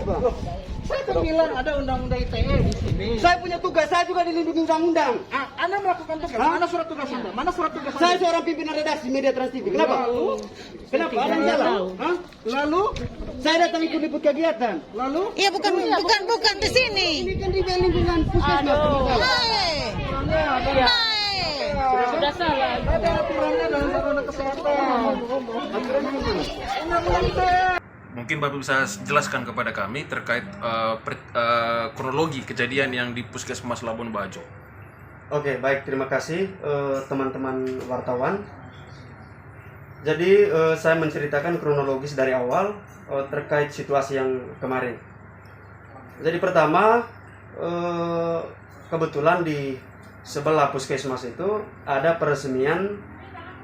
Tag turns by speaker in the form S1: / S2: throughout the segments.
S1: apa?
S2: Saya kan bilang ada undang-undang ITE di sini.
S1: Saya punya tugas, saya juga dilindungi undang-undang.
S2: Anda melakukan tugas.
S1: Hah?
S2: Mana surat tugas Anda? Mana surat tugas
S1: Saya
S2: Anda?
S1: seorang pimpinan redaksi media Trans TV. Kenapa? Kenapa? Ada yang salah? Hah?
S2: Lalu?
S1: Saya datang ikut liput kegiatan.
S2: Lalu?
S3: Iya bukan di sini.
S1: Ini kan di lingkungan puskesmas.
S3: Hai. Hai.
S2: Sudah salah. Ada aturannya dalam sarana kesehatan. Aturannya gimana? Undang-undang ITE.
S4: Mungkin Bapak bisa jelaskan kepada kami terkait kronologi kejadian yang di Puskesmas Labuan Bajo.
S1: Oke, baik, terima kasih teman-teman wartawan. Jadi saya menceritakan kronologis dari awal terkait situasi yang kemarin. Jadi pertama, kebetulan di sebelah puskesmas itu ada peresmian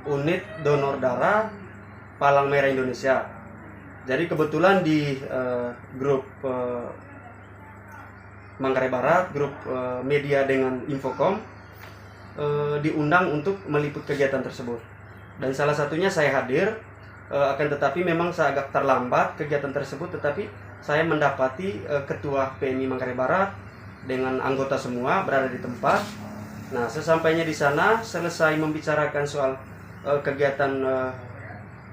S1: unit donor darah Palang Merah Indonesia. Jadi kebetulan di grup Manggarai Barat, grup media dengan Infocom diundang untuk meliput kegiatan tersebut. Dan salah satunya saya hadir, akan tetapi memang saya agak terlambat kegiatan tersebut, tetapi saya mendapati Ketua PMI Manggarai Barat dengan anggota semua berada di tempat. Nah, sesampainya di sana selesai membicarakan soal kegiatan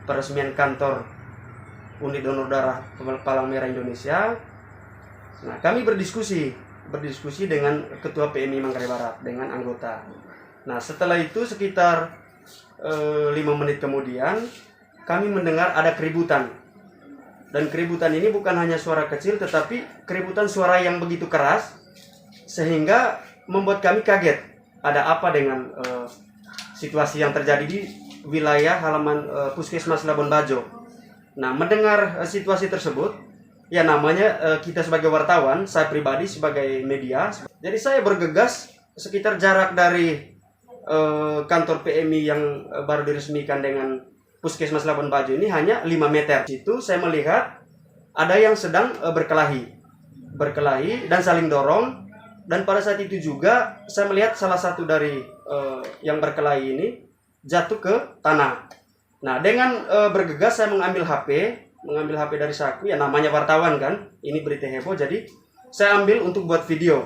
S1: peresmian kantor unit donor darah Palang Merah Indonesia. Nah, kami berdiskusi dengan Ketua PMI Manggarai Barat dengan anggota. Nah, setelah itu sekitar 5 menit kemudian kami mendengar ada keributan. Dan keributan ini bukan hanya suara kecil, tetapi keributan suara yang begitu keras sehingga membuat kami kaget. Ada apa dengan situasi yang terjadi di wilayah halaman Puskesmas Labuan Bajo. Nah, mendengar situasi tersebut, ya namanya kita sebagai wartawan, saya pribadi sebagai media, jadi saya bergegas sekitar jarak dari kantor PMI yang baru diresmikan dengan Puskesmas Labuan Bajo ini hanya 5 meter. Di situ saya melihat ada yang sedang berkelahi dan saling dorong, dan pada saat itu juga saya melihat salah satu dari yang berkelahi ini jatuh ke tanah. Nah, dengan bergegas saya mengambil HP dari saku, ya namanya wartawan kan, ini berita heboh, jadi saya ambil untuk buat video.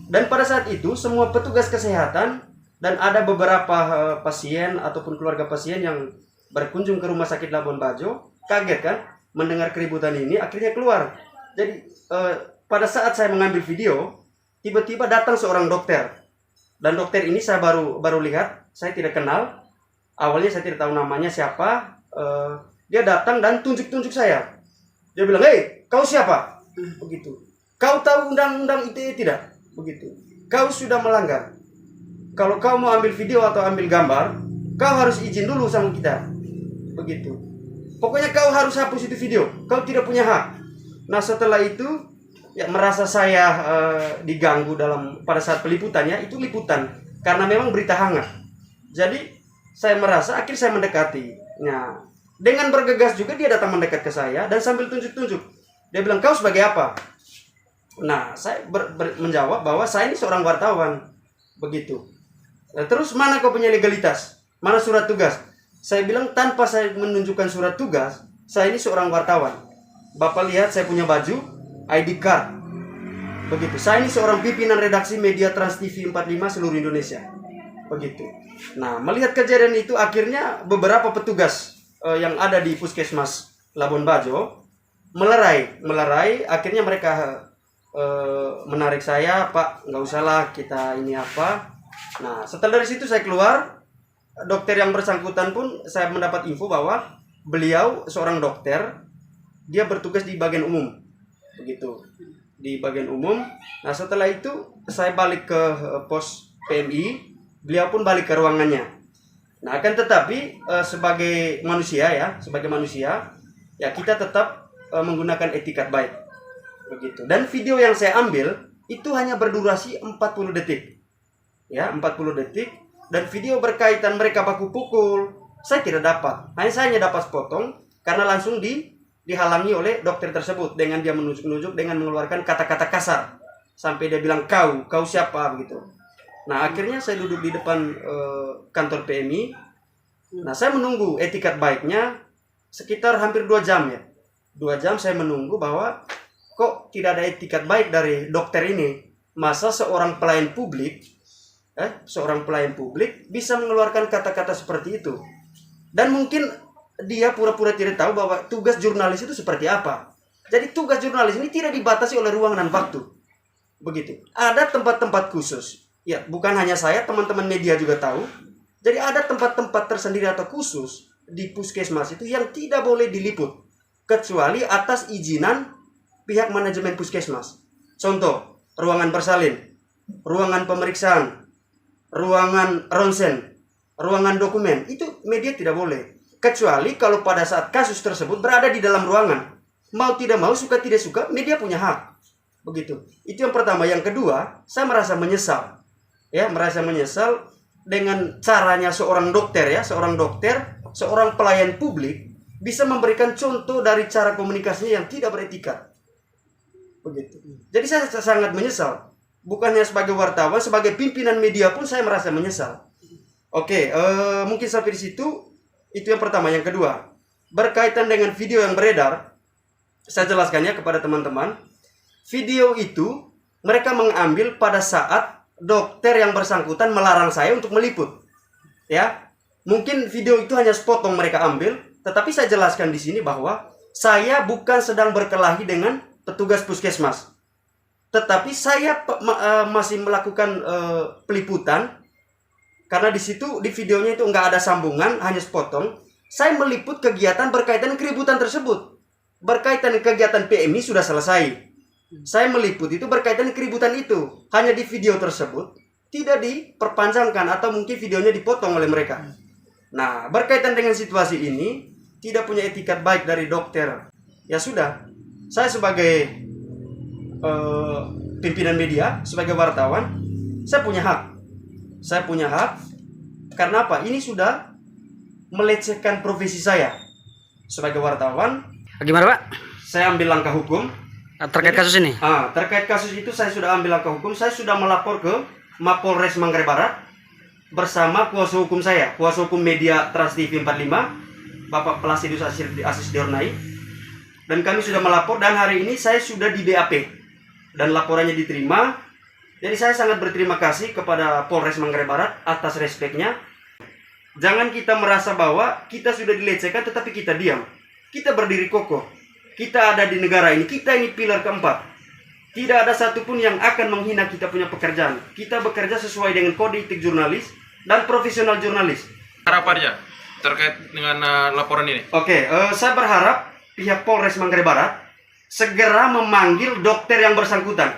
S1: Dan pada saat itu semua petugas kesehatan dan ada beberapa pasien ataupun keluarga pasien yang berkunjung ke rumah sakit Labuan Bajo kaget kan mendengar keributan ini, akhirnya keluar. Jadi pada saat saya mengambil video, tiba-tiba datang seorang dokter, dan dokter ini saya baru lihat, saya tidak kenal. Awalnya saya tidak tahu namanya siapa. Dia datang dan tunjuk saya. Dia bilang, "Hei, kau siapa?" Begitu. "Kau tahu undang-undang ITE tidak?" Begitu. "Kau sudah melanggar. Kalau kau mau ambil video atau ambil gambar, kau harus izin dulu sama kita." Begitu. "Pokoknya kau harus hapus itu video. Kau tidak punya hak." Nah, setelah itu ya merasa saya diganggu pada saat peliputannya. Itu liputan karena memang berita hangat. Jadi saya merasa, akhirnya saya mendekati. Nah, dengan bergegas juga dia datang mendekat ke saya dan sambil tunjuk-tunjuk. Dia bilang, "Kau sebagai apa?" Nah, saya menjawab bahwa saya ini seorang wartawan. Begitu. Nah, terus mana kau punya legalitas? Mana surat tugas? Saya bilang, tanpa saya menunjukkan surat tugas, saya ini seorang wartawan. Bapak lihat saya punya baju, ID card. Begitu. Saya ini seorang pimpinan redaksi media Trans TV 45 seluruh Indonesia. Begitu. Nah, melihat kejadian itu akhirnya beberapa petugas yang ada di Puskesmas Labuan Bajo melerai. Akhirnya mereka menarik saya, "Pak, nggak usah lah, kita ini apa." Nah, setelah dari situ saya keluar. Dokter yang bersangkutan pun saya mendapat info bahwa beliau seorang dokter, dia bertugas di bagian umum. Begitu. Di bagian umum. Nah, setelah itu saya balik ke pos PMI. Beliau pun balik ke ruangannya. Nah, akan tetapi sebagai manusia ya kita tetap menggunakan etikat baik. Begitu. Dan video yang saya ambil itu hanya berdurasi 40 detik. Ya, 40 detik, dan video berkaitan mereka baku pukul saya tidak dapat. Saya hanya dapat sepotong karena langsung dihalangi oleh dokter tersebut dengan dia menunjuk-nunjuk dengan mengeluarkan kata-kata kasar. Sampai dia bilang, kau siapa?" begitu. Nah, akhirnya saya duduk di depan kantor PMI. Nah, saya menunggu etikat baiknya sekitar hampir 2 jam ya. 2 jam saya menunggu bahwa kok tidak ada etikat baik dari dokter ini. Masa seorang pelayan publik bisa mengeluarkan kata-kata seperti itu. Dan mungkin dia pura-pura tidak tahu bahwa tugas jurnalis itu seperti apa. Jadi tugas jurnalis ini tidak dibatasi oleh ruang dan waktu. Begitu. Ada tempat-tempat khusus. Ya, bukan hanya saya, teman-teman media juga tahu. Jadi ada tempat-tempat tersendiri atau khusus di puskesmas itu yang tidak boleh diliput kecuali atas izinan pihak manajemen puskesmas. Contoh, ruangan bersalin, ruangan pemeriksaan, ruangan ronsen, ruangan dokumen. Itu media tidak boleh. Kecuali kalau pada saat kasus tersebut berada di dalam ruangan. Mau tidak mau, suka tidak suka, media punya hak. Begitu. Itu yang pertama. Yang kedua, saya merasa menyesal. Ya, merasa menyesal dengan caranya seorang dokter, seorang pelayan publik bisa memberikan contoh dari cara komunikasinya yang tidak beretika. Begitu. Jadi saya sangat menyesal. Bukannya sebagai wartawan, sebagai pimpinan media pun saya merasa menyesal. Oke, mungkin sampai di situ. Itu yang pertama. Yang kedua, berkaitan dengan video yang beredar, saya jelaskannya kepada teman-teman. Video itu mereka mengambil pada saat dokter yang bersangkutan melarang saya untuk meliput. Ya, mungkin video itu hanya sepotong mereka ambil, tetapi saya jelaskan di sini bahwa saya bukan sedang berkelahi dengan petugas puskesmas, tetapi saya masih melakukan peliputan karena di situ di videonya itu nggak ada sambungan, hanya sepotong. Saya meliput kegiatan berkaitan keributan tersebut, berkaitan kegiatan PMI sudah selesai. Saya meliput itu berkaitan keributan itu. Hanya di video tersebut tidak diperpanjangkan atau mungkin videonya dipotong oleh mereka. Nah, berkaitan dengan situasi ini tidak punya etikat baik dari dokter. Ya sudah, saya sebagai pimpinan media, sebagai wartawan, saya punya hak. Saya punya hak karena apa? Ini sudah melecehkan profesi saya sebagai wartawan.
S5: Gimana, Pak?
S1: Saya ambil langkah hukum.
S5: Terkait kasus ini?
S1: Terkait kasus itu saya sudah ambil langkah hukum. Saya sudah melapor ke Mapolres Manggarai Barat bersama kuasa hukum saya, kuasa hukum media Trans TV 45, Bapak Plasidus Asis Diornai. Dan kami sudah melapor dan hari ini saya sudah di BAP dan laporannya diterima. Jadi saya sangat berterima kasih kepada Polres Manggarai Barat atas respeknya. Jangan kita merasa bahwa kita sudah dilecehkan tetapi kita diam. Kita berdiri kokoh. Kita ada di negara ini, kita ini pilar keempat. Tidak ada satupun yang akan menghina kita punya pekerjaan. Kita bekerja sesuai dengan kode etik jurnalis dan profesional jurnalis.
S4: Harapannya terkait dengan laporan ini?
S1: Oke, saya berharap pihak Polres Manggarai Barat segera memanggil dokter yang bersangkutan.